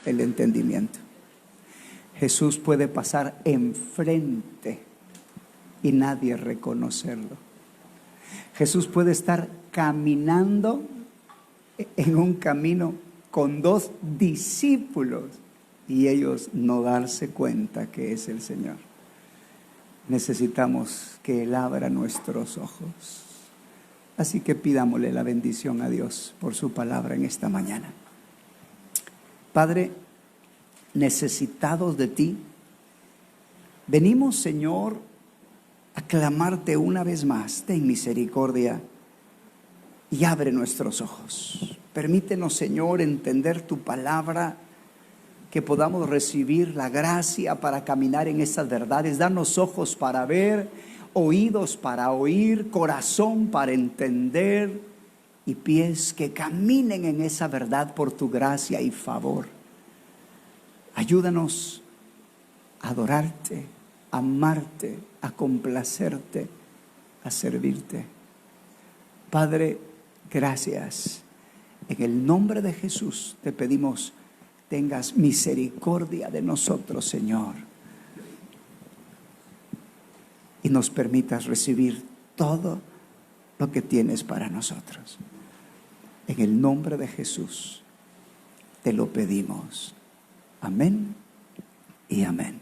el entendimiento. Jesús puede pasar enfrente y nadie reconocerlo. Jesús puede estar caminando en un camino con 2 discípulos y ellos no darse cuenta que es el Señor. Necesitamos que Él abra nuestros ojos. Así que pidámosle la bendición a Dios por su palabra en esta mañana. Padre, necesitados de ti, venimos, Señor, a clamarte una vez más. Ten misericordia y abre nuestros ojos. Permítenos, Señor, entender tu palabra, que podamos recibir la gracia para caminar en esas verdades. Danos ojos para ver, oídos para oír, corazón para entender y pies que caminen en esa verdad por tu gracia y favor. Ayúdanos a adorarte, a amarte, a complacerte, a servirte. Padre, gracias. En el nombre de Jesús te pedimos, tengas misericordia de nosotros, Señor, y nos permitas recibir todo lo que tienes para nosotros. En el nombre de Jesús te lo pedimos. Amén y amén.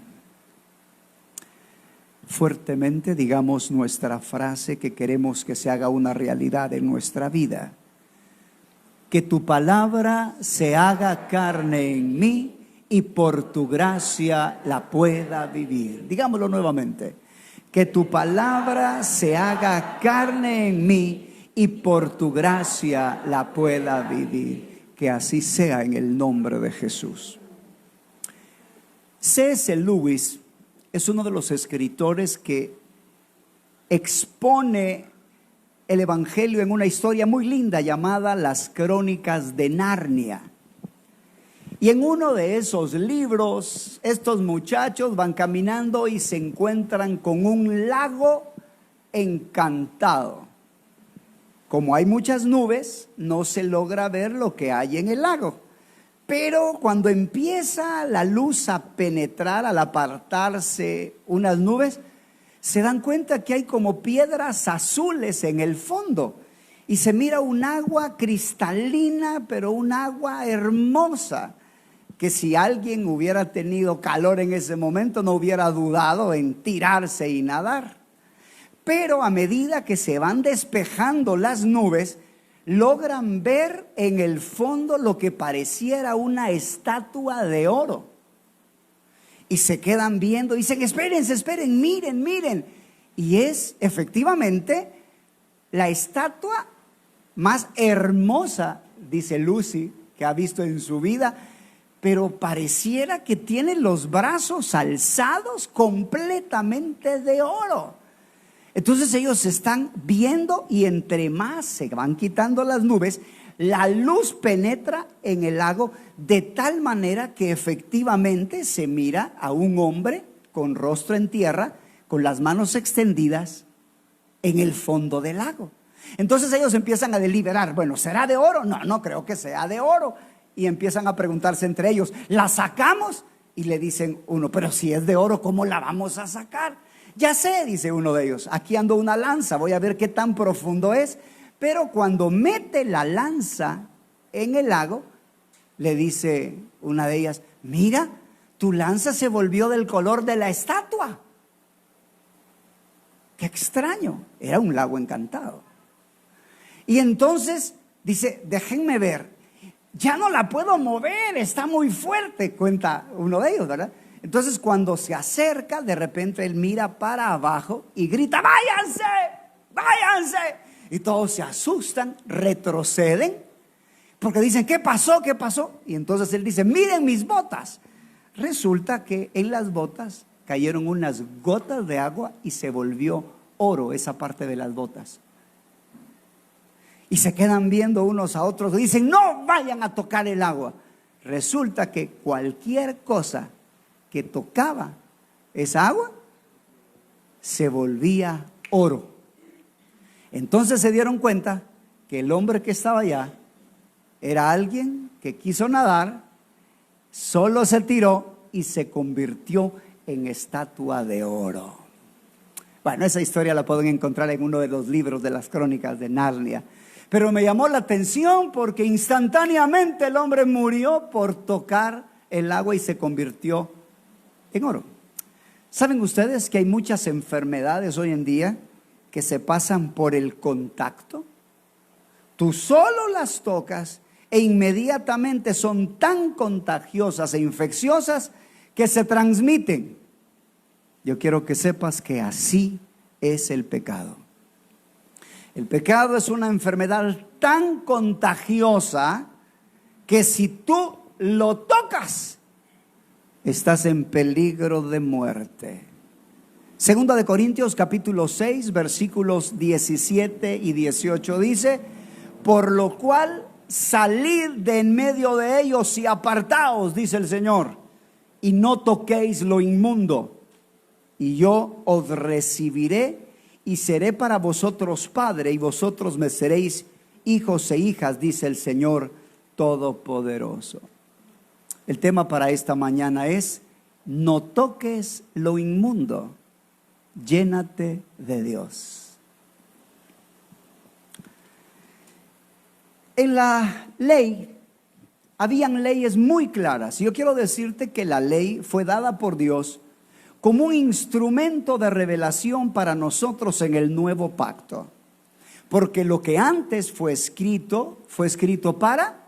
Fuertemente digamos nuestra frase que queremos que se haga una realidad en nuestra vida. Que tu palabra se haga carne en mí y por tu gracia la pueda vivir. Digámoslo nuevamente. Que tu palabra se haga carne en mí y por tu gracia la pueda vivir. Que así sea en el nombre de Jesús. C.S. Lewis es uno de los escritores que expone el Evangelio en una historia muy linda llamada Las Crónicas de Narnia. Y en uno de esos libros, estos muchachos van caminando y se encuentran con un lago encantado. Como hay muchas nubes, no se logra ver lo que hay en el lago. Pero cuando empieza la luz a penetrar, al apartarse unas nubes, se dan cuenta que hay como piedras azules en el fondo. Y se mira un agua cristalina, pero un agua hermosa, que si alguien hubiera tenido calor en ese momento, no hubiera dudado en tirarse y nadar. Pero a medida que se van despejando las nubes, logran ver en el fondo lo que pareciera una estatua de oro. Y se quedan viendo, dicen, esperen, miren. Y es efectivamente la estatua más hermosa, dice Lucy, que ha visto en su vida, pero pareciera que tiene los brazos alzados completamente de oro. Entonces ellos se están viendo y entre más se van quitando las nubes, la luz penetra en el lago de tal manera que efectivamente se mira a un hombre con rostro en tierra, con las manos extendidas en el fondo del lago. Entonces ellos empiezan a deliberar, bueno, ¿será de oro? No creo que sea de oro. Y empiezan a preguntarse entre ellos, ¿la sacamos? Y le dicen uno, pero si es de oro, ¿cómo la vamos a sacar? Ya sé, dice uno de ellos, aquí ando una lanza, voy a ver qué tan profundo es. Pero cuando mete la lanza en el lago, le dice una de ellas, mira, tu lanza se volvió del color de la estatua. Qué extraño, era un lago encantado. Y entonces dice, déjenme ver, ya no la puedo mover, está muy fuerte, cuenta uno de ellos, ¿verdad? Entonces cuando se acerca, de repente él mira para abajo y grita, váyanse. Y todos se asustan, retroceden, porque dicen, ¿qué pasó? Y entonces él dice, miren mis botas. Resulta que en las botas cayeron unas gotas de agua y se volvió oro esa parte de las botas. Y se quedan viendo unos a otros y dicen, no vayan a tocar el agua. Resulta que cualquier cosa que tocaba esa agua se volvía oro. Entonces se dieron cuenta que el hombre que estaba allá era alguien que quiso nadar solo se tiró y se convirtió en estatua de oro. Bueno, esa historia la pueden encontrar en uno de los libros de las Crónicas de Narnia. Pero me llamó la atención porque instantáneamente el hombre murió por tocar el agua y se convirtió en oro. ¿Saben ustedes que hay muchas enfermedades hoy en día que se pasan por el contacto? Tú solo las tocas e inmediatamente son tan contagiosas e infecciosas que se transmiten. Yo quiero que sepas que así es el pecado. El pecado es una enfermedad tan contagiosa que si tú lo tocas, estás en peligro de muerte. Segunda de Corintios capítulo 6 versículos 17 y 18 dice: por lo cual salid de en medio de ellos y apartaos, dice el Señor, y no toquéis lo inmundo, y yo os recibiré y seré para vosotros padre, y vosotros me seréis hijos e hijas, dice el Señor Todopoderoso. El tema para esta mañana es: no toques lo inmundo, llénate de Dios. En la ley habían leyes muy claras. Yo quiero decirte que la ley fue dada por Dios como un instrumento de revelación para nosotros en el nuevo pacto. Porque lo que antes fue escrito para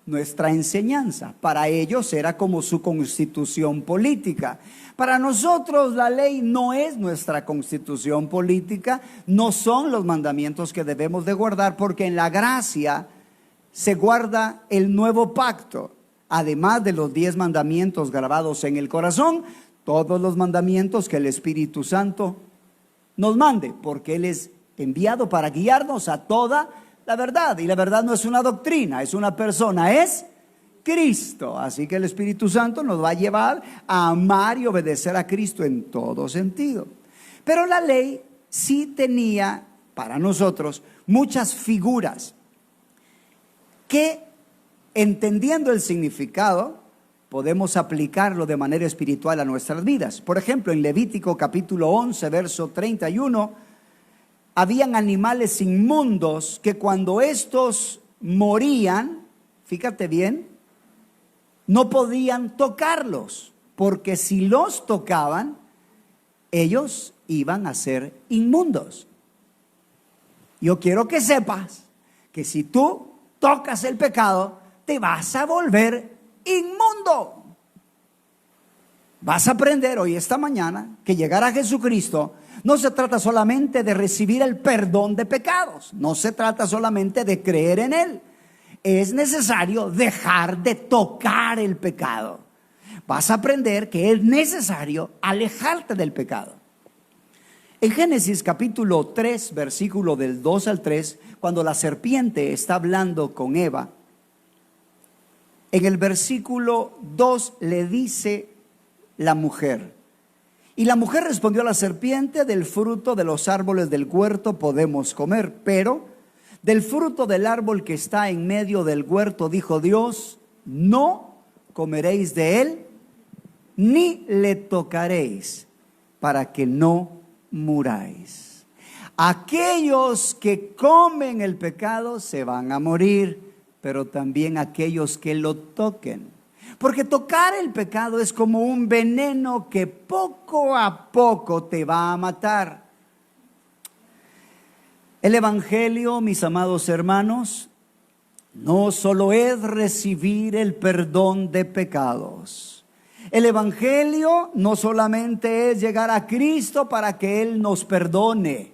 nuestra enseñanza. Para ellos era como su constitución política. Para nosotros la ley no es nuestra constitución política, no son los mandamientos que debemos de guardar, porque en la gracia se guarda el nuevo pacto. Además de los 10 mandamientos grabados en el corazón, todos los mandamientos que el Espíritu Santo nos mande, porque Él es enviado para guiarnos a toda la verdad. Y la verdad no es una doctrina, es una persona, es Cristo. Así que el Espíritu Santo nos va a llevar a amar y obedecer a Cristo en todo sentido. Pero la ley sí tenía para nosotros muchas figuras que, entendiendo el significado, podemos aplicarlo de manera espiritual a nuestras vidas. Por ejemplo, en Levítico capítulo 11, verso 31, habían animales inmundos que cuando estos morían, fíjate bien, no podían tocarlos, porque si los tocaban, ellos iban a ser inmundos. Yo quiero que sepas que si tú tocas el pecado, te vas a volver inmundo. Vas a aprender hoy, esta mañana, que llegar a Jesucristo no se trata solamente de recibir el perdón de pecados, no se trata solamente de creer en Él. Es necesario dejar de tocar el pecado. Vas a aprender que es necesario alejarte del pecado. En Génesis capítulo 3, versículo del 2 al 3, cuando la serpiente está hablando con Eva, en el versículo 2 le dice la mujer: y la mujer respondió a la serpiente: del fruto de los árboles del huerto podemos comer, pero del fruto del árbol que está en medio del huerto, dijo Dios, no comeréis de él, ni le tocaréis, para que no muráis. Aquellos que comen el pecado se van a morir, pero también aquellos que lo toquen. Porque tocar el pecado es como un veneno que poco a poco te va a matar. El Evangelio, mis amados hermanos, no solo es recibir el perdón de pecados. El Evangelio no solamente es llegar a Cristo para que Él nos perdone.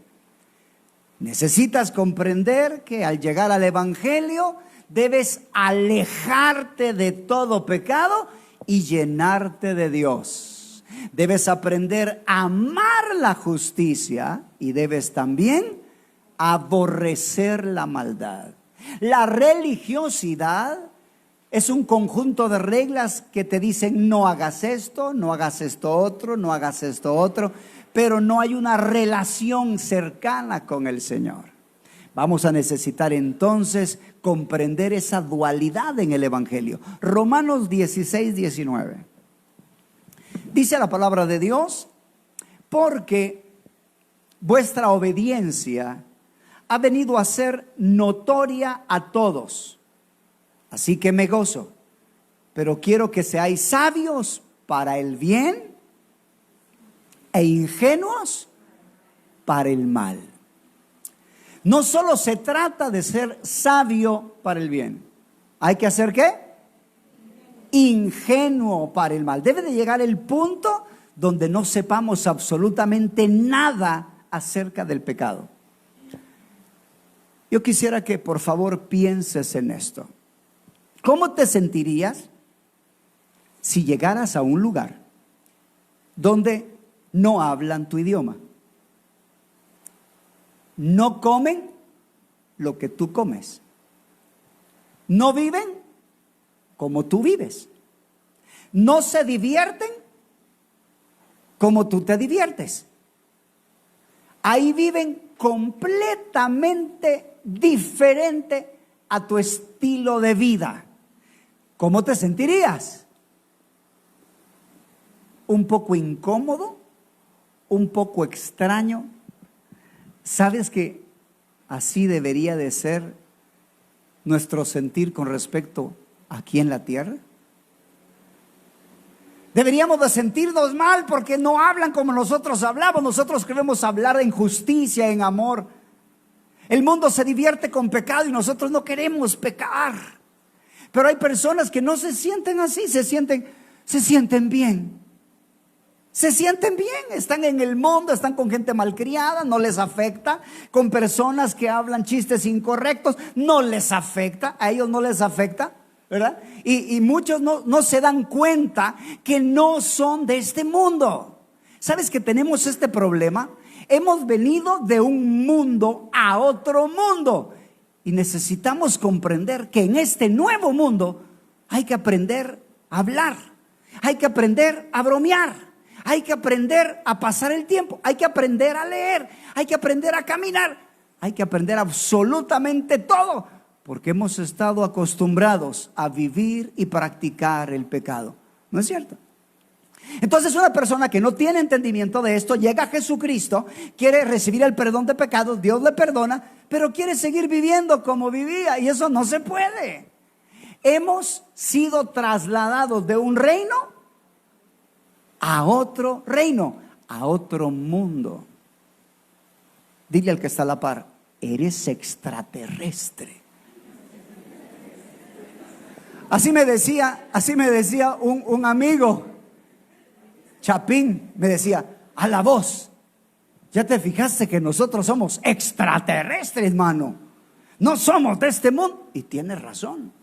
Necesitas comprender que al llegar al Evangelio debes alejarte de todo pecado y llenarte de Dios. Debes aprender a amar la justicia y debes también aborrecer la maldad. La religiosidad es un conjunto de reglas que te dicen no hagas esto, no hagas esto otro, no hagas esto otro, pero no hay una relación cercana con el Señor. Vamos a necesitar entonces comprender esa dualidad en el Evangelio. Romanos 16, 19. Dice la palabra de Dios: porque vuestra obediencia ha venido a ser notoria a todos. Así que me gozo, pero quiero que seáis sabios para el bien e ingenuos para el mal. No solo se trata de ser sabio para el bien. ¿Hay que hacer qué? Ingenuo para el mal. Debe de llegar el punto donde no sepamos absolutamente nada acerca del pecado. Yo quisiera que por favor pienses en esto. ¿Cómo te sentirías si llegaras a un lugar donde no hablan tu idioma? No comen lo que tú comes. No viven como tú vives. No se divierten como tú te diviertes. Ahí viven completamente diferente a tu estilo de vida. ¿Cómo te sentirías? ¿Un poco incómodo? ¿Un poco extraño? ¿Sabes que así debería de ser nuestro sentir con respecto aquí en la tierra? Deberíamos de sentirnos mal porque no hablan como nosotros hablamos. Nosotros queremos hablar en justicia, en amor. El mundo se divierte con pecado y nosotros no queremos pecar. Pero hay personas que no se sienten así, se sienten bien. Se sienten bien, están en el mundo, están con gente malcriada, no les afecta. Con personas que hablan chistes incorrectos, no les afecta, a ellos no les afecta, ¿verdad? Y muchos no se dan cuenta que no son de este mundo. ¿Sabes que tenemos este problema? Hemos venido de un mundo a otro mundo y necesitamos comprender que en este nuevo mundo hay que aprender a hablar, hay que aprender a bromear. Hay que aprender a pasar el tiempo, hay que aprender a leer, hay que aprender a caminar, hay que aprender absolutamente todo, porque hemos estado acostumbrados a vivir y practicar el pecado. ¿No es cierto? Entonces una persona que no tiene entendimiento de esto llega a Jesucristo, quiere recibir el perdón de pecados, Dios le perdona, pero quiere seguir viviendo como vivía y eso no se puede. Hemos sido trasladados de un reino a otro reino, a otro mundo. Dile al que está a la par: eres extraterrestre. Así me decía un amigo, Chapín, me decía: a la voz, ¿ya te fijaste que nosotros somos extraterrestres, mano? No somos de este mundo. Y tiene razón,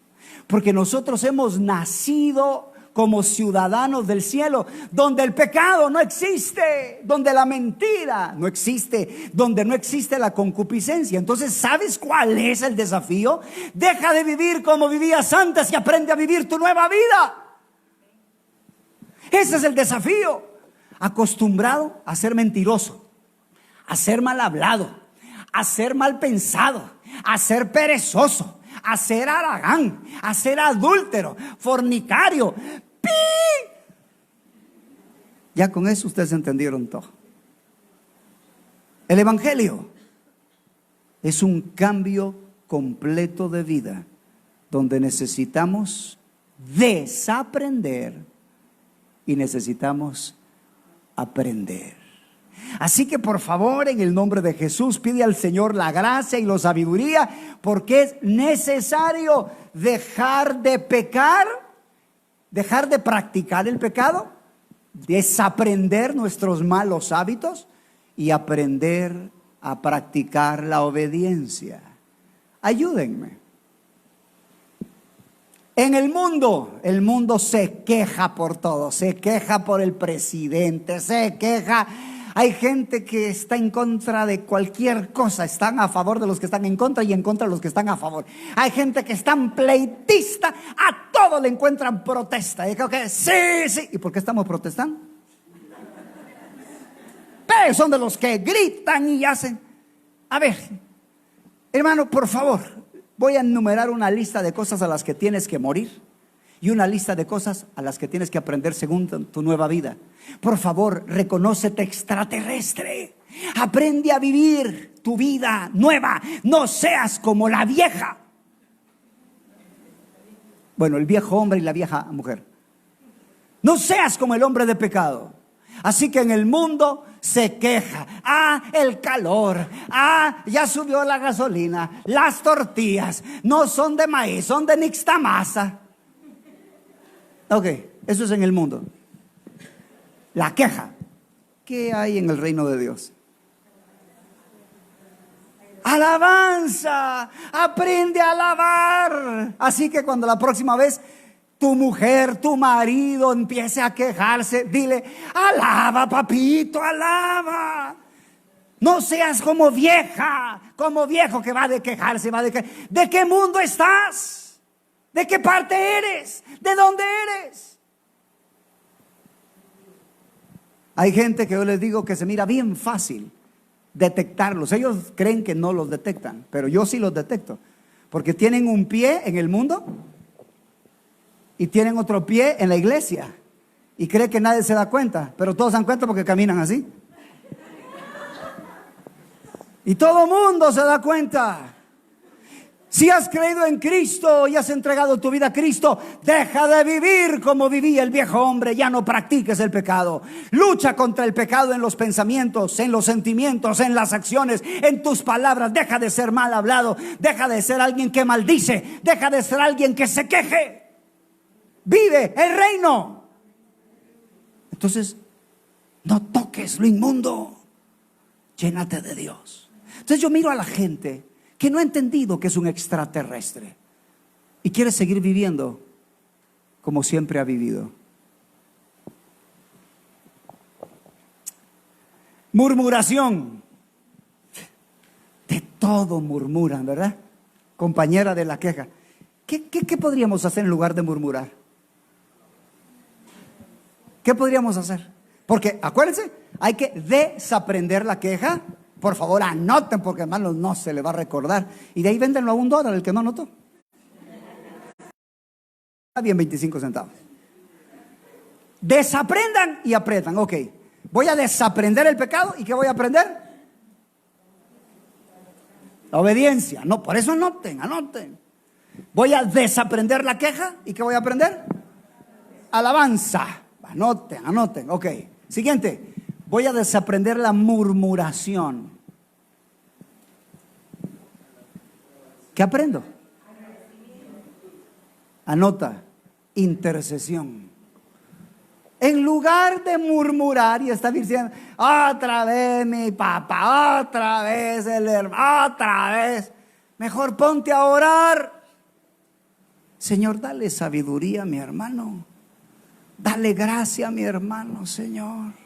porque nosotros hemos nacido como ciudadanos del cielo, donde el pecado no existe, donde la mentira no existe, donde no existe la concupiscencia. Entonces, ¿sabes cuál es el desafío? Deja de vivir como vivías antes y aprende a vivir tu nueva vida. Ese es el desafío. Acostumbrado a ser mentiroso, a ser mal hablado, a ser mal pensado, a ser perezoso, a ser haragán, a ser adúltero, fornicario. ¡Pi! Ya con eso ustedes entendieron todo. El Evangelio es un cambio completo de vida donde necesitamos desaprender y necesitamos aprender. Así que por favor, en el nombre de Jesús, pide al Señor la gracia y la sabiduría, porque es necesario dejar de pecar, dejar de practicar el pecado, desaprender nuestros malos hábitos y aprender a practicar la obediencia. Ayúdenme. En el mundo se queja por todo, se queja por el presidente, se queja. Hay gente que está en contra de cualquier cosa, están a favor de los que están en contra y en contra de los que están a favor. Hay gente que está pleitista, a todo le encuentran protesta. Y creo que sí. ¿Y por qué estamos protestando? Pero son de los que gritan y hacen. A ver, Hermano, por favor, voy a enumerar una lista de cosas a las que tienes que morir y una lista de cosas a las que tienes que aprender según tu nueva vida. Por favor, reconócete extraterrestre. Aprende a vivir tu vida nueva. No seas como la vieja. Bueno, el viejo hombre y la vieja mujer. No seas como el hombre de pecado. Así que en el mundo se queja. El calor. Ya subió la gasolina. Las tortillas no son de maíz, son de nixtamasa. Ok, eso es en el mundo. La queja. ¿Qué hay en el reino de Dios? Alabanza. Aprende a alabar. Así que cuando la próxima vez tu mujer, tu marido empiece a quejarse, dile: alaba, papito, alaba. No seas como vieja, como viejo que va de quejarse, ¿De qué mundo estás? ¿De qué parte eres? ¿De dónde eres? Hay gente que yo les digo que se mira bien fácil detectarlos. Ellos creen que no los detectan, pero yo sí los detecto, porque tienen un pie en el mundo y tienen otro pie en la iglesia y cree que nadie se da cuenta, pero todos se dan cuenta porque caminan así. Y todo mundo se da cuenta. Si has creído en Cristo y has entregado tu vida a Cristo, deja de vivir como vivía el viejo hombre. Ya no practiques el pecado. Lucha contra el pecado en los pensamientos, en los sentimientos, en las acciones, en tus palabras. Deja de ser mal hablado. Deja de ser alguien que maldice. Deja de ser alguien que se queje. Vive el reino. Entonces, no toques lo inmundo. Llénate de Dios. Entonces yo miro a la gente que no ha entendido que es un extraterrestre y quiere seguir viviendo como siempre ha vivido. Murmuración. De todo murmuran, ¿verdad? Compañera de la queja. ¿Qué podríamos hacer en lugar de murmurar? ¿Qué podríamos hacer? Porque acuérdense, hay que desaprender la queja. Por favor, anoten, porque hermanos no se le va a recordar. Y de ahí véndenlo a $1 el que no anotó. Está bien, 25 centavos. Desaprendan y aprendan. Ok, voy a desaprender el pecado. ¿Y qué voy a aprender? La obediencia. No, por eso anoten. Voy a desaprender la queja. ¿Y qué voy a aprender? Alabanza. Anoten. Ok, siguiente. Voy a desaprender la murmuración. ¿Qué aprendo? Anota, intercesión. En lugar de murmurar y estar diciendo: otra vez mi papá, otra vez el hermano, otra vez. Mejor ponte a orar. Señor, dale sabiduría a mi hermano. Dale gracia a mi hermano, Señor.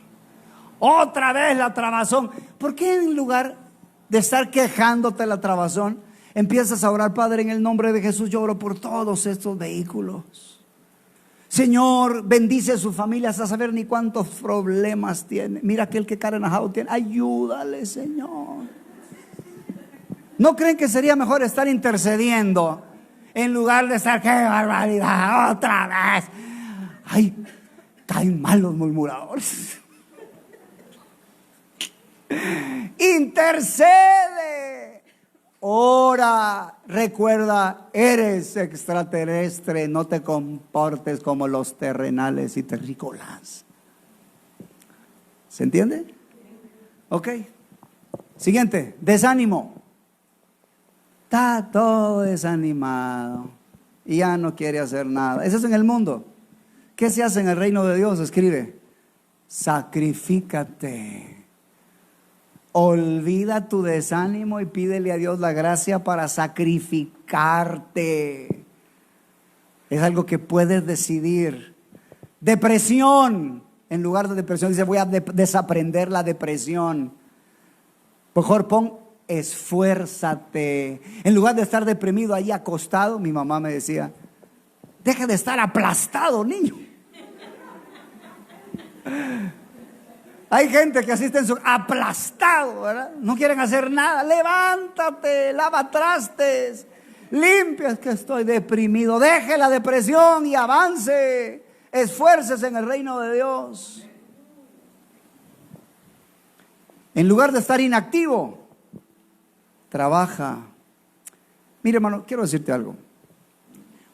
Otra vez la trabazón. ¿Por qué en lugar de estar quejándote la trabazón, empiezas a orar? Padre, en el nombre de Jesús yo oro por todos estos vehículos. Señor, bendice a sus familias, a saber ni cuántos problemas tiene. Mira aquel que cara enojado tiene. Ayúdale, Señor. ¿No creen que sería mejor estar intercediendo en lugar de estar: qué barbaridad, otra vez? Ay, caen mal los murmuradores. Intercede, ora, recuerda, eres extraterrestre, no te comportes como los terrenales y terrícolas. ¿Se entiende? Ok. Siguiente, desánimo. Está todo desanimado y ya no quiere hacer nada. Eso es en el mundo. ¿Qué se hace en el reino de Dios? Escribe: sacrifícate. Olvida tu desánimo y pídele a Dios la gracia para sacrificarte. Es algo que puedes decidir. Depresión. En lugar de depresión dice: voy a desaprender la depresión. Mejor pon: esfuérzate. En lugar de estar deprimido ahí acostado, mi mamá me decía: deja de estar aplastado, niño. Hay gente que asiste en su aplastado, ¿verdad? No quieren hacer nada. Levántate, lava trastes, limpia. Es que estoy deprimido. Deje la depresión y avance. Esfuércese en el reino de Dios. En lugar de estar inactivo, trabaja. Mire, hermano, quiero decirte algo.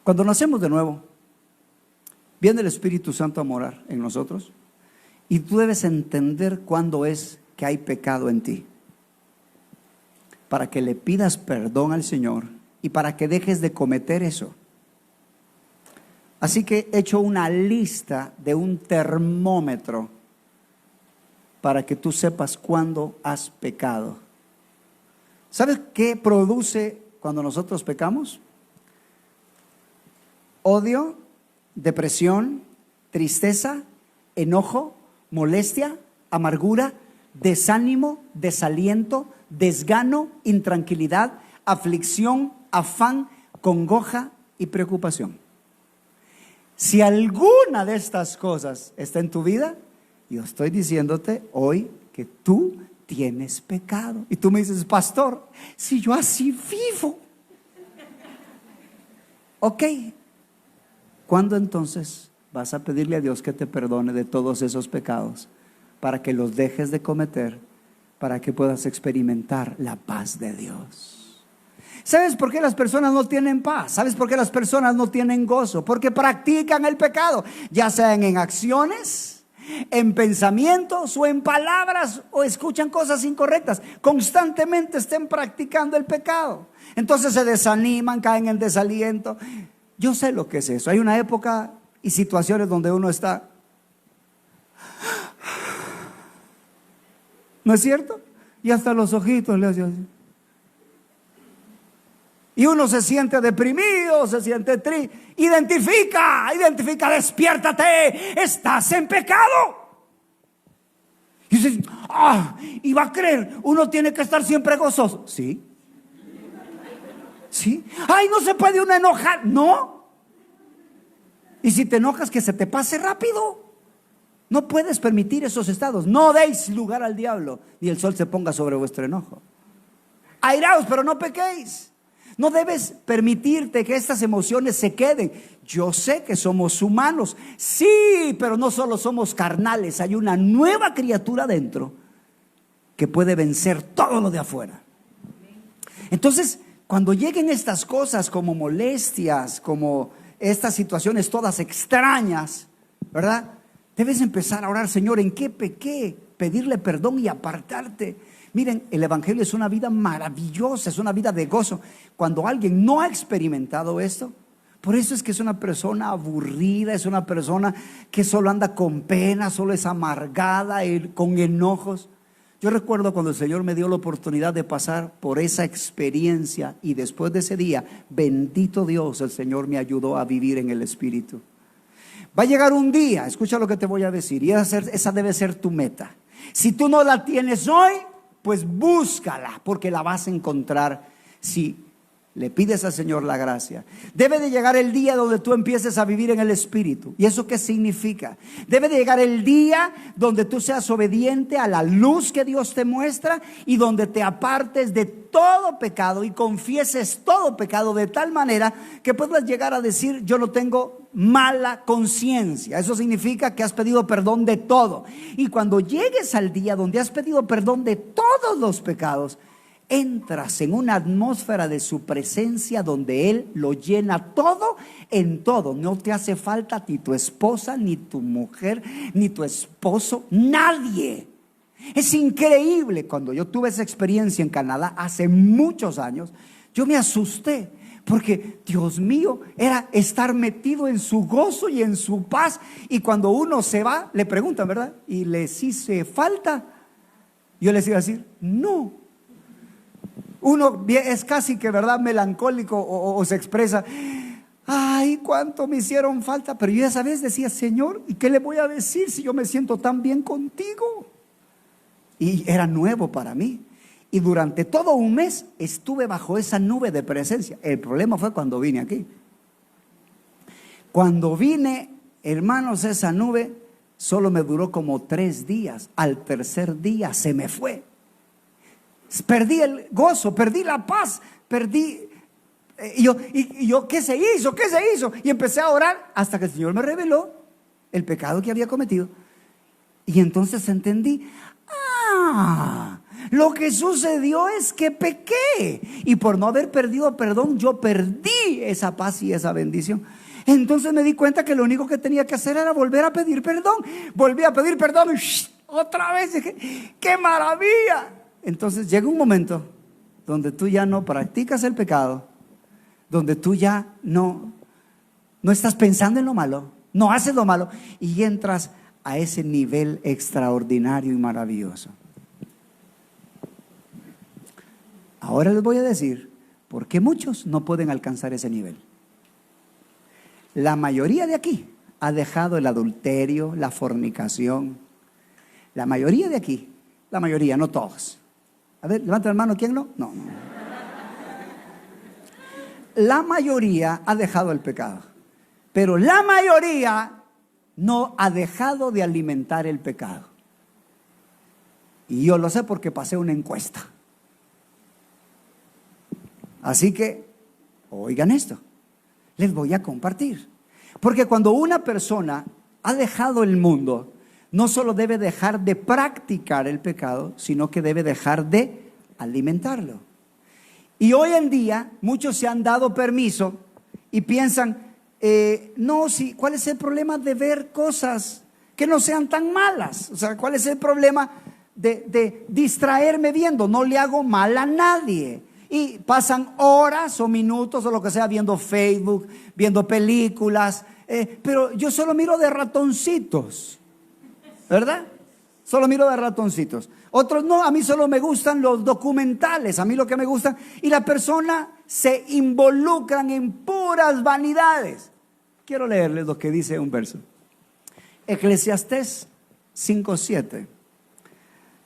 Cuando nacemos de nuevo, viene el Espíritu Santo a morar en nosotros. Y tú debes entender cuándo es que hay pecado en ti, para que le pidas perdón al Señor y para que dejes de cometer eso. Así que he hecho una lista de un termómetro para que tú sepas cuándo has pecado. ¿Sabes qué produce cuando nosotros pecamos? Odio, depresión, tristeza, enojo, molestia, amargura, desánimo, desaliento, desgano, intranquilidad, aflicción, afán, congoja y preocupación. Si alguna de estas cosas está en tu vida, yo estoy diciéndote hoy que tú tienes pecado. Y tú me dices, pastor, si yo así vivo. Ok, ¿cuándo entonces vas a pedirle a Dios que te perdone de todos esos pecados para que los dejes de cometer, para que puedas experimentar la paz de Dios? ¿Sabes por qué las personas no tienen paz? ¿Sabes por qué las personas no tienen gozo? Porque practican el pecado, ya sean en acciones, en pensamientos o en palabras, o escuchan cosas incorrectas. Constantemente estén practicando el pecado. Entonces se desaniman, caen en desaliento. Yo sé lo que es eso. Hay una época y situaciones donde uno está, ¿no es cierto? Y hasta los ojitos le hace así. Y uno se siente deprimido, se siente triste. Identifica, despiértate, estás en pecado. Y dice, y va a creer, uno tiene que estar siempre gozoso. Sí. Sí. Ay, no se puede uno enojar. No. Y si te enojas, que se te pase rápido. No puedes permitir esos estados. No deis lugar al diablo, ni el sol se ponga sobre vuestro enojo. Airaos, pero no pequéis. No debes permitirte que estas emociones se queden. Yo sé que somos humanos, sí, pero no solo somos carnales. Hay una nueva criatura dentro que puede vencer todo lo de afuera. Entonces, cuando lleguen estas cosas como molestias, como estas situaciones todas extrañas, ¿verdad? Debes empezar a orar, Señor, ¿en qué pequé? Pedirle perdón y apartarte. Miren, el evangelio es una vida maravillosa, es una vida de gozo. Cuando alguien no ha experimentado esto, por eso es que es una persona aburrida, es una persona que solo anda con pena, solo es amargada, con enojos. Yo recuerdo cuando el Señor me dio la oportunidad de pasar por esa experiencia, y después de ese día, bendito Dios, el Señor me ayudó a vivir en el Espíritu. Va a llegar un día, escucha lo que te voy a decir, y esa debe ser tu meta. Si tú no la tienes hoy, pues búscala, porque la vas a encontrar si le pides al Señor la gracia. Debe de llegar el día donde tú empieces a vivir en el Espíritu. ¿Y eso qué significa? Debe de llegar el día donde tú seas obediente a la luz que Dios te muestra, y donde te apartes de todo pecado y confieses todo pecado de tal manera que puedas llegar a decir, yo no tengo mala conciencia. Eso significa que has pedido perdón de todo. Y cuando llegues al día donde has pedido perdón de todos los pecados, entras en una atmósfera de su presencia donde Él lo llena todo en todo. No te hace falta ni tu esposa, ni tu mujer, ni tu esposo, nadie. Es increíble. Cuando yo tuve esa experiencia en Canadá hace muchos años, yo me asusté, porque Dios mío, era estar metido en su gozo y en su paz. Y cuando uno se va, le preguntan, ¿verdad? ¿Y les hice falta? Yo les iba a decir, no. Uno es casi que, ¿verdad?, melancólico, o se expresa, ay, cuánto me hicieron falta. Pero yo esa vez decía, Señor, ¿y qué le voy a decir si yo me siento tan bien contigo? Y era nuevo para mí. Y durante todo un mes estuve bajo esa nube de presencia. El problema fue cuando vine aquí. Cuando vine, hermanos, esa nube solo me duró como 3 días. Al tercer día se me fue. Perdí el gozo, perdí la paz, perdí. Y yo, ¿qué se hizo? ¿Qué se hizo? Y empecé a orar hasta que el Señor me reveló el pecado que había cometido. Y entonces entendí, lo que sucedió es que pequé. Y por no haber perdido perdón, yo perdí esa paz y esa bendición. Entonces me di cuenta que lo único que tenía que hacer era volver a pedir perdón. Volví a pedir perdón y otra vez dije, ¡qué maravilla! Entonces llega un momento donde tú ya no practicas el pecado, donde tú ya no estás pensando en lo malo, no haces lo malo y entras a ese nivel extraordinario y maravilloso. Ahora les voy a decir por qué muchos no pueden alcanzar ese nivel. La mayoría de aquí ha dejado el adulterio, la fornicación. La mayoría de aquí, la mayoría, no todos. A ver, levanta la mano, ¿quién no? No. La mayoría ha dejado el pecado, pero la mayoría no ha dejado de alimentar el pecado. Y yo lo sé porque pasé una encuesta. Así que, oigan esto, les voy a compartir. Porque cuando una persona ha dejado el mundo, no solo debe dejar de practicar el pecado, sino que debe dejar de alimentarlo. Y hoy en día muchos se han dado permiso y piensan, ¿cuál es el problema de ver cosas que no sean tan malas? O sea, ¿cuál es el problema de distraerme viendo? No le hago mal a nadie. Y pasan horas o minutos o lo que sea viendo Facebook, viendo películas, pero yo solo miro de ratoncitos, ¿verdad? Solo miro de ratoncitos. Otros no, a mí solo me gustan los documentales, a mí lo que me gustan. Y la persona se involucran en puras vanidades. Quiero leerles lo que dice un verso. Eclesiastés 5:7.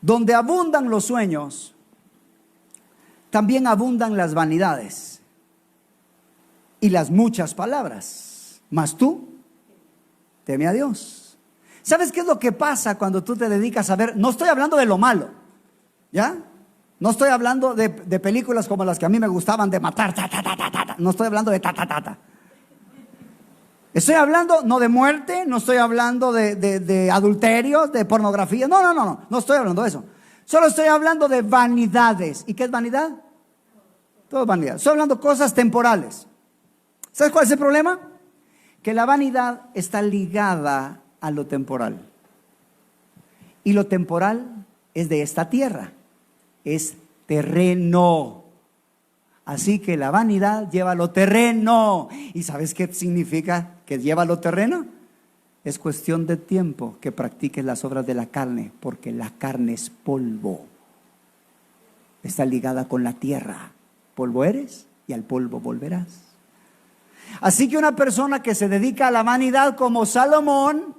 Donde abundan los sueños, también abundan las vanidades y las muchas palabras. Mas tú, teme a Dios. ¿Sabes qué es lo que pasa cuando tú te dedicas a ver? No estoy hablando de lo malo, ¿ya? No estoy hablando de películas como las que a mí me gustaban de matar, No estoy hablando de Estoy hablando no de muerte, no estoy hablando de adulterio, de pornografía. No estoy hablando de eso. Solo estoy hablando de vanidades. ¿Y qué es vanidad? Todo es vanidad. Estoy hablando de cosas temporales. ¿Sabes cuál es el problema? Que la vanidad está ligada a lo temporal. Y lo temporal es de esta tierra. Es terreno. Así que la vanidad lleva lo terreno. ¿Y sabes qué significa que lleva lo terreno? Es cuestión de tiempo que practiques las obras de la carne, porque la carne es polvo. Está ligada con la tierra. Polvo eres y al polvo volverás. Así que una persona que se dedica a la vanidad como Salomón,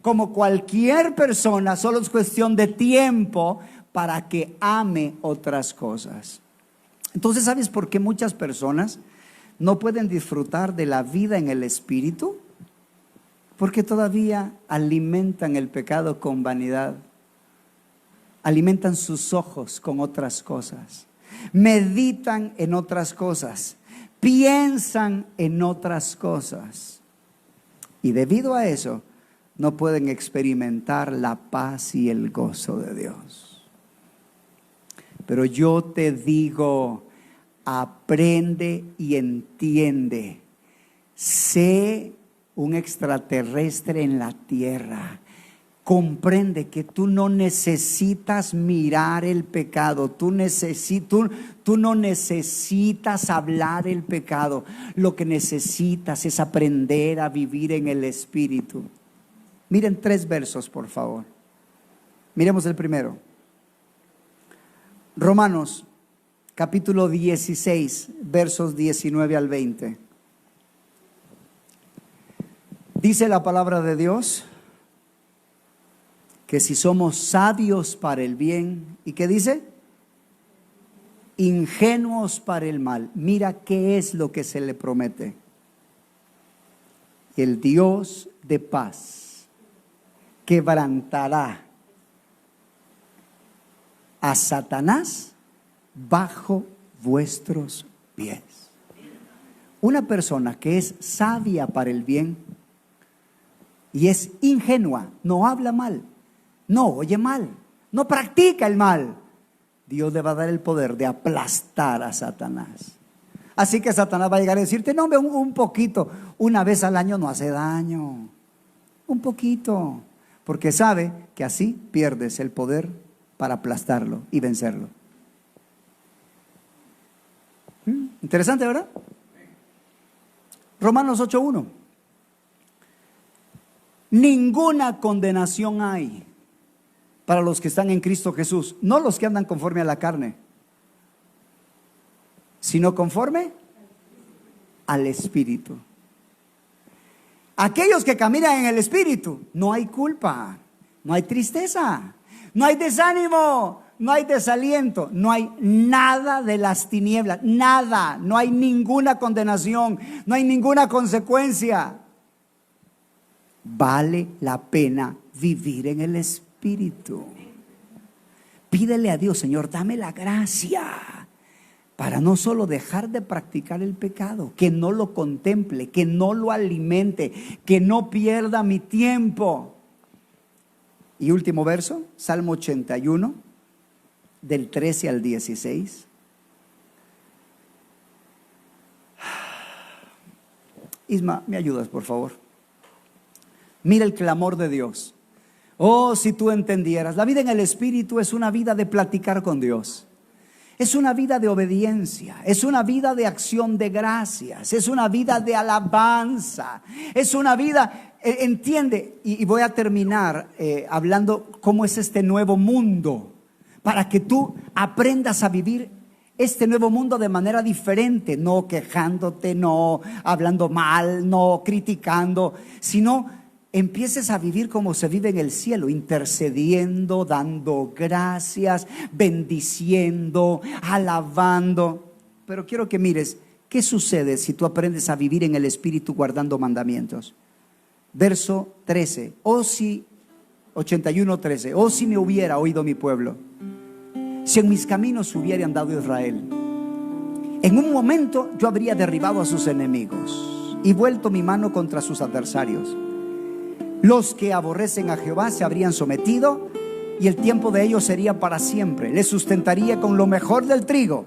como cualquier persona, solo es cuestión de tiempo para que ame otras cosas. Entonces, ¿sabes por qué muchas personas no pueden disfrutar de la vida en el espíritu? Porque todavía alimentan el pecado con vanidad. Alimentan sus ojos con otras cosas. Meditan en otras cosas. Piensan en otras cosas. Y debido a eso, no pueden experimentar la paz y el gozo de Dios. Pero yo te digo, aprende y entiende. Sé un extraterrestre en la tierra. Comprende que tú no necesitas mirar el pecado, tú no necesitas hablar el pecado. Lo que necesitas es aprender a vivir en el Espíritu. Miren 3 versos, por favor. Miremos el primero. Romanos, capítulo 16, versos 19 al 20. Dice la palabra de Dios que si somos sabios para el bien, ¿y qué dice? Ingenuos para el mal. Mira qué es lo que se le promete. El Dios de paz, quebrantará a Satanás bajo vuestros pies. Una persona que es sabia para el bien y es ingenua, no habla mal, no oye mal, no practica el mal, Dios le va a dar el poder de aplastar a Satanás. Así que Satanás va a llegar a decirte, no, un poquito, una vez al año no hace daño, un poquito, porque sabe que así pierdes el poder para aplastarlo y vencerlo. Interesante, ¿verdad? Romanos 8:1. Ninguna condenación hay para los que están en Cristo Jesús, no los que andan conforme a la carne, sino conforme al Espíritu. Aquellos que caminan en el Espíritu, no hay culpa, no hay tristeza, no hay desánimo, no hay desaliento, no hay nada de las tinieblas, nada, no hay ninguna condenación, no hay ninguna consecuencia. Vale la pena vivir en el Espíritu. Pídele a Dios, Señor, dame la gracia para no solo dejar de practicar el pecado, que no lo contemple, que no lo alimente, que no pierda mi tiempo. Y último verso, Salmo 81, del 13 al 16. Isma, ¿me ayudas, por favor? Mira el clamor de Dios. Oh, si tú entendieras, la vida en el Espíritu es una vida de platicar con Dios. Es una vida de obediencia, es una vida de acción de gracias, es una vida de alabanza, es una vida, entiende, y voy a terminar hablando cómo es este nuevo mundo, para que tú aprendas a vivir este nuevo mundo de manera diferente, no quejándote, no hablando mal, no criticando, sino empieces a vivir como se vive en el cielo, intercediendo, dando gracias, bendiciendo, alabando. Pero quiero que mires, ¿qué sucede si tú aprendes a vivir en el Espíritu guardando mandamientos? Verso 13, 81:13, oh si me hubiera oído mi pueblo, si en mis caminos hubiera andado Israel, en un momento yo habría derribado a sus enemigos y vuelto mi mano contra sus adversarios. Los que aborrecen a Jehová se habrían sometido y el tiempo de ellos sería para siempre. Les sustentaría con lo mejor del trigo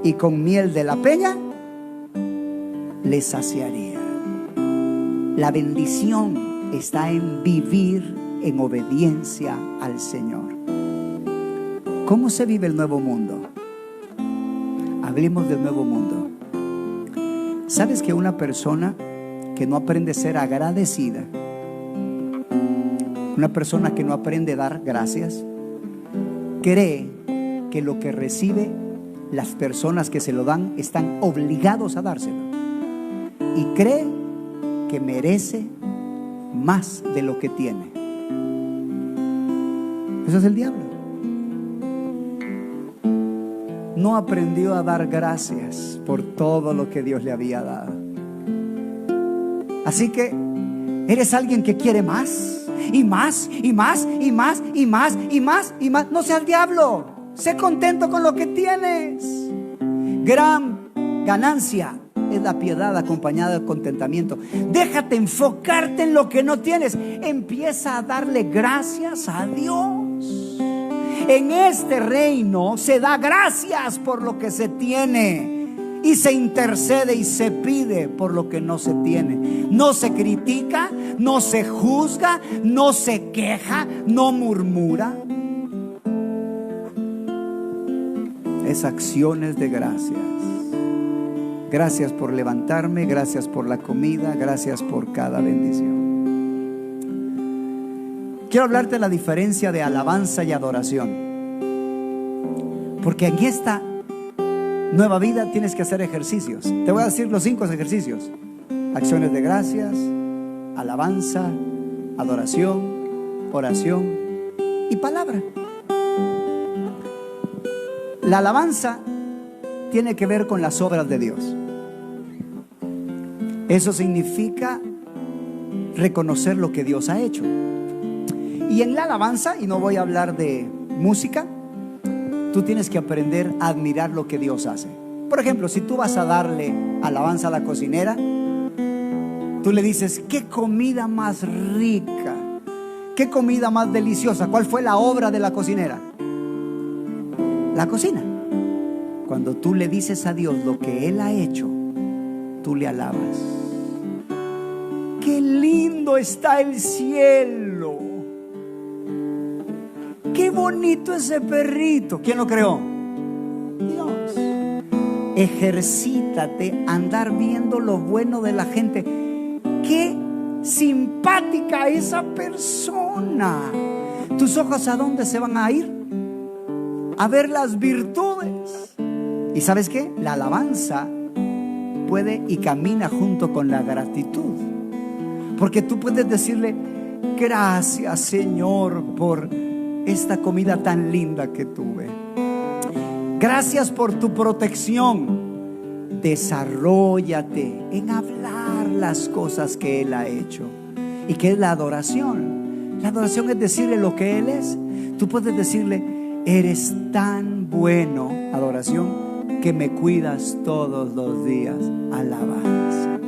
y con miel de la peña les saciaría. La bendición está en vivir en obediencia al Señor. ¿Cómo se vive el nuevo mundo? Hablemos del nuevo mundo. ¿Sabes que una persona que no aprende a ser agradecida, una persona que no aprende a dar gracias, cree que lo que recibe, las personas que se lo dan están obligados a dárselo, y cree que merece más de lo que tiene? Eso es el diablo. No aprendió a dar gracias por todo lo que Dios le había dado. Así que eres alguien que quiere más y más y más y más y más y más y más. No seas diablo, sé contento con lo que tienes. Gran ganancia es la piedad acompañada de contentamiento. Déjate enfocarte en lo que no tienes. Empieza a darle gracias a Dios. En este reino se da gracias por lo que se tiene y se intercede y se pide por lo que no se tiene. No se critica, no se juzga, no se queja, no murmura. Es acciones de gracias. Gracias por levantarme, gracias por la comida, gracias por cada bendición. Quiero hablarte de la diferencia de alabanza y adoración, porque en esta nueva vida tienes que hacer ejercicios. Te voy a decir los 5 ejercicios: acciones de gracias, alabanza, adoración, oración y palabra. La alabanza tiene que ver con las obras de Dios. Eso significa reconocer lo que Dios ha hecho. Y en la alabanza, y no voy a hablar de música, tú tienes que aprender a admirar lo que Dios hace. Por ejemplo, si tú vas a darle alabanza a la cocinera, tú le dices: qué comida más rica, qué comida más deliciosa. ¿Cuál fue la obra de la cocinera? La cocina. Cuando tú le dices a Dios lo que Él ha hecho, tú le alabas. Qué lindo está el cielo, qué bonito ese perrito. ¿Quién lo creó? Dios. Ejercítate a andar viendo lo bueno de la gente. Qué simpática esa persona. ¿Tus ojos a dónde se van a ir? A ver las virtudes. ¿Y sabes qué? La alabanza puede y camina junto con la gratitud. Porque tú puedes decirle: gracias, Señor, por esta comida tan linda que tuve. Gracias por tu protección. Desarróllate en hablar las cosas que Él ha hecho. ¿Y qué es la adoración? La adoración es decirle lo que Él es. Tú puedes decirle: eres tan bueno, adoración, que me cuidas todos los días. Alabanza.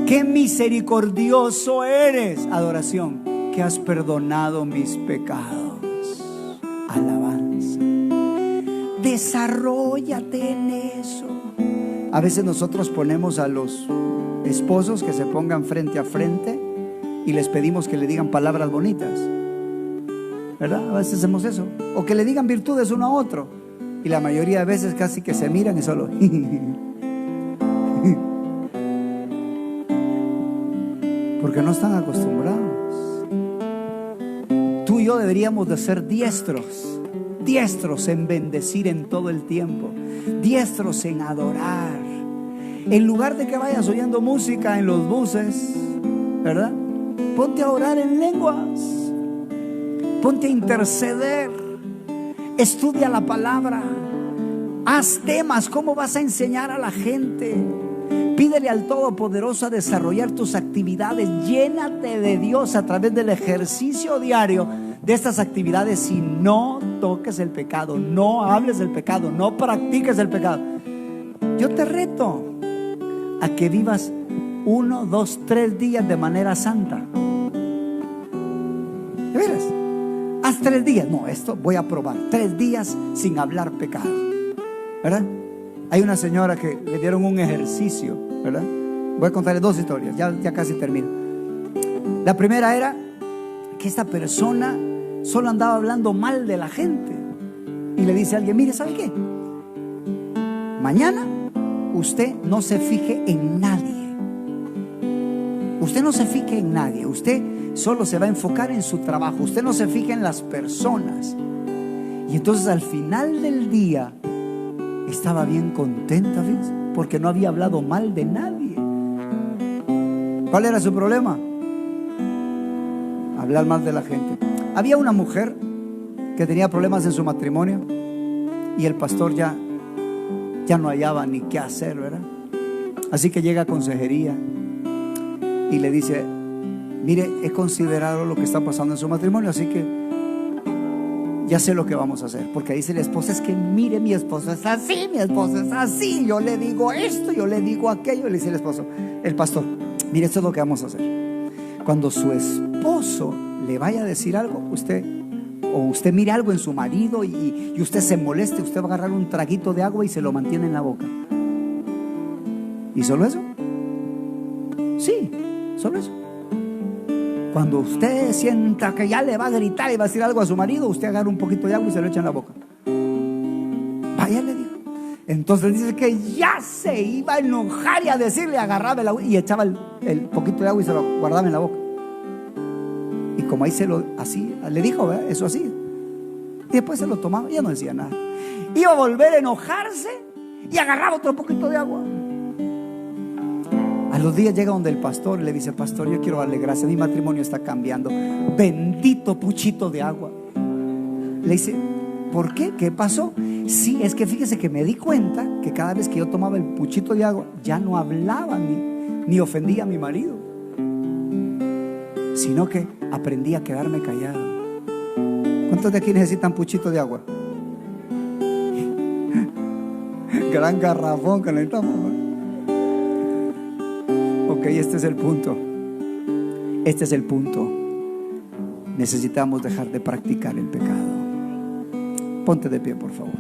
Qué misericordioso eres, adoración, que has perdonado mis pecados. Alabanza. Desarróllate en eso. A veces nosotros ponemos a los esposos que se pongan frente a frente y les pedimos que le digan palabras bonitas, ¿verdad? A veces hacemos eso. O que le digan virtudes uno a otro. Y la mayoría de veces casi que se miran y solo porque no están acostumbrados. Tú y yo deberíamos de ser diestros en bendecir en todo el tiempo, diestros en adorar. En lugar de que vayas oyendo música en los buses, ¿verdad? Ponte a orar en lenguas, ponte a interceder, estudia la palabra, haz temas. ¿Cómo vas a enseñar a la gente? Pídele al Todopoderoso a desarrollar tus actividades. Llénate de Dios a través del ejercicio diario de estas actividades. Y no toques el pecado, no hables del pecado, no practiques el pecado. Yo te reto a que vivas 1, 2, 3 días de manera santa. ¿De veras? Haz 3 días. No, esto voy a probar 3 días sin hablar pecado, ¿verdad? Hay una señora que le dieron un ejercicio, ¿verdad? Voy a contarle 2 historias, ya casi termino. La primera era que esta persona solo andaba hablando mal de la gente. Y le dice a alguien: mire, ¿sabe qué? Mañana usted no se fije en nadie. Usted no se fije en nadie. Usted solo se va a enfocar en su trabajo. Usted no se fije en las personas. Y entonces al final del día estaba bien contenta, ¿ves? Porque no había hablado mal de nadie. ¿Cuál era su problema? Hablar mal de la gente. Había una mujer que tenía problemas en su matrimonio y el pastor ya no hallaba ni qué hacer, ¿verdad? Así que llega a consejería y le dice: mire, he considerado lo que está pasando en su matrimonio, así que ya sé lo que vamos a hacer. Porque dice la esposa: es que mire, mi esposo es así, mi esposo es así, yo le digo esto, yo le digo aquello. Le dice el pastor: mire, esto es lo que vamos a hacer. Cuando su esposo le vaya a decir algo, usted mire algo en su marido y usted se moleste, usted va a agarrar un traguito de agua y se lo mantiene en la boca. ¿Y solo eso? Sí, solo eso. Cuando usted sienta que ya le va a gritar y va a decir algo a su marido, usted agarra un poquito de agua y se lo echa en la boca. Vaya, le dijo. Entonces dice que ya se iba a enojar y a decirle, agarraba el agua y echaba el poquito de agua y se lo guardaba en la boca. Y como ahí así, le dijo, ¿verdad? Eso así. Y después se lo tomaba y ya no decía nada. Iba a volver a enojarse y agarraba otro poquito de agua. A los días llega donde el pastor y le dice: pastor, yo quiero darle gracias, mi matrimonio está cambiando. Bendito puchito de agua. Le dice: ¿por qué? ¿Qué pasó? Sí, es que fíjese que me di cuenta que cada vez que yo tomaba el puchito de agua, ya no hablaba ni ofendía a mi marido. sino que aprendí a quedarme callado. ¿Cuántos de aquí necesitan puchito de agua? Gran garrafón que necesitamos. Ok, este es el punto. Este es el punto. Necesitamos dejar de practicar el pecado. Ponte de pie, por favor.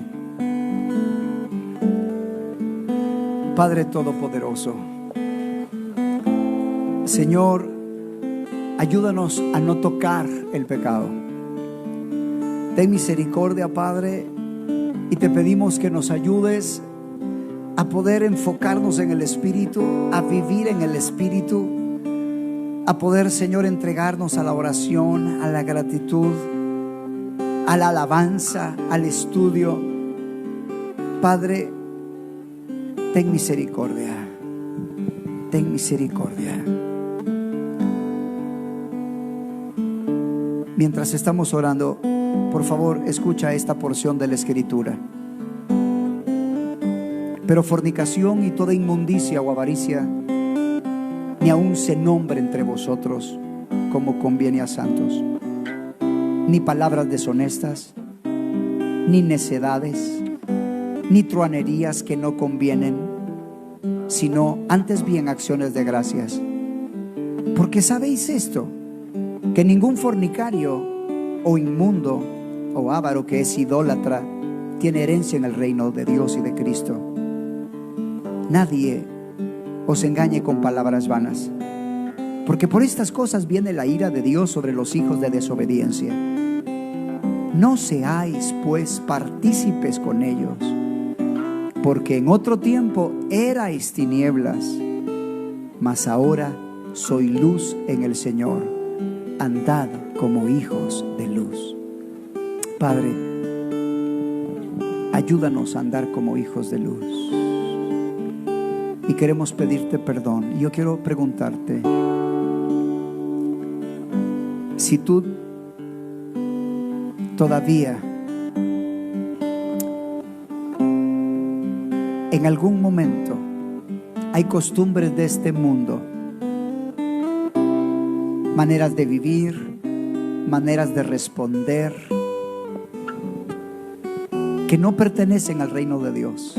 Padre Todopoderoso, Señor, ayúdanos a no tocar el pecado. Ten misericordia, Padre, y te pedimos que nos ayudes a poder enfocarnos en el Espíritu, a vivir en el Espíritu, a poder, Señor, entregarnos a la oración, a la gratitud, a la alabanza, al estudio. Padre, ten misericordia, ten misericordia. Mientras estamos orando, por favor, escucha esta porción de la Escritura. Pero fornicación y toda inmundicia o avaricia, ni aun se nombre entre vosotros como conviene a santos, ni palabras deshonestas, ni necedades, ni truanerías que no convienen, sino antes bien acciones de gracias. Porque sabéis esto, que ningún fornicario o inmundo o avaro que es idólatra tiene herencia en el reino de Dios y de Cristo. Nadie os engañe con palabras vanas, porque por estas cosas viene la ira de Dios sobre los hijos de desobediencia. No seáis pues partícipes con ellos, porque en otro tiempo erais tinieblas, mas ahora soy luz en el Señor. Andad como hijos de luz. Padre, ayúdanos a andar como hijos de luz. Y queremos pedirte perdón. Y yo quiero preguntarte, si tú todavía en algún momento hay costumbres de este mundo, maneras de vivir, maneras de responder, que no pertenecen al reino de Dios,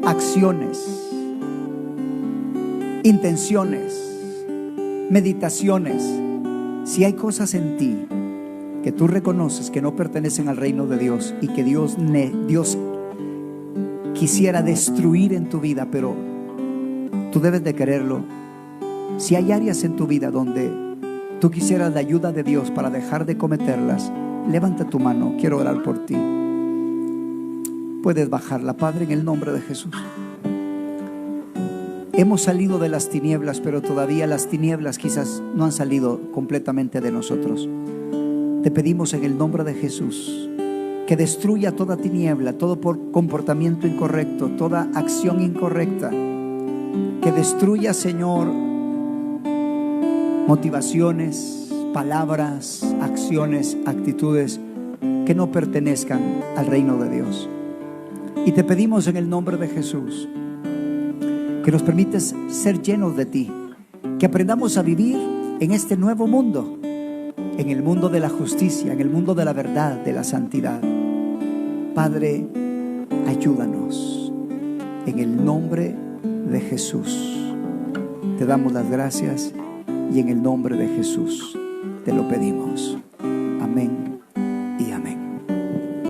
acciones, intenciones, meditaciones. Si hay cosas en ti que tú reconoces que no pertenecen al reino de Dios y que Dios quisiera destruir en tu vida, pero tú debes de quererlo. Si hay áreas en tu vida donde tú quisieras la ayuda de Dios para dejar de cometerlas, levanta tu mano, quiero orar por ti. Puedes bajarla, Padre, en el nombre de Jesús. Hemos salido de las tinieblas, pero todavía las tinieblas quizás no han salido completamente de nosotros. Te pedimos en el nombre de Jesús que destruya toda tiniebla, todo comportamiento incorrecto, toda acción incorrecta. Que destruya, Señor, motivaciones, palabras, acciones, actitudes que no pertenezcan al reino de Dios. Y te pedimos en el nombre de Jesús que nos permites ser llenos de ti, que aprendamos a vivir en este nuevo mundo, en el mundo de la justicia, en el mundo de la verdad, de la santidad. Padre, ayúdanos en el nombre de Jesús. Te damos las gracias y en el nombre de Jesús te lo pedimos.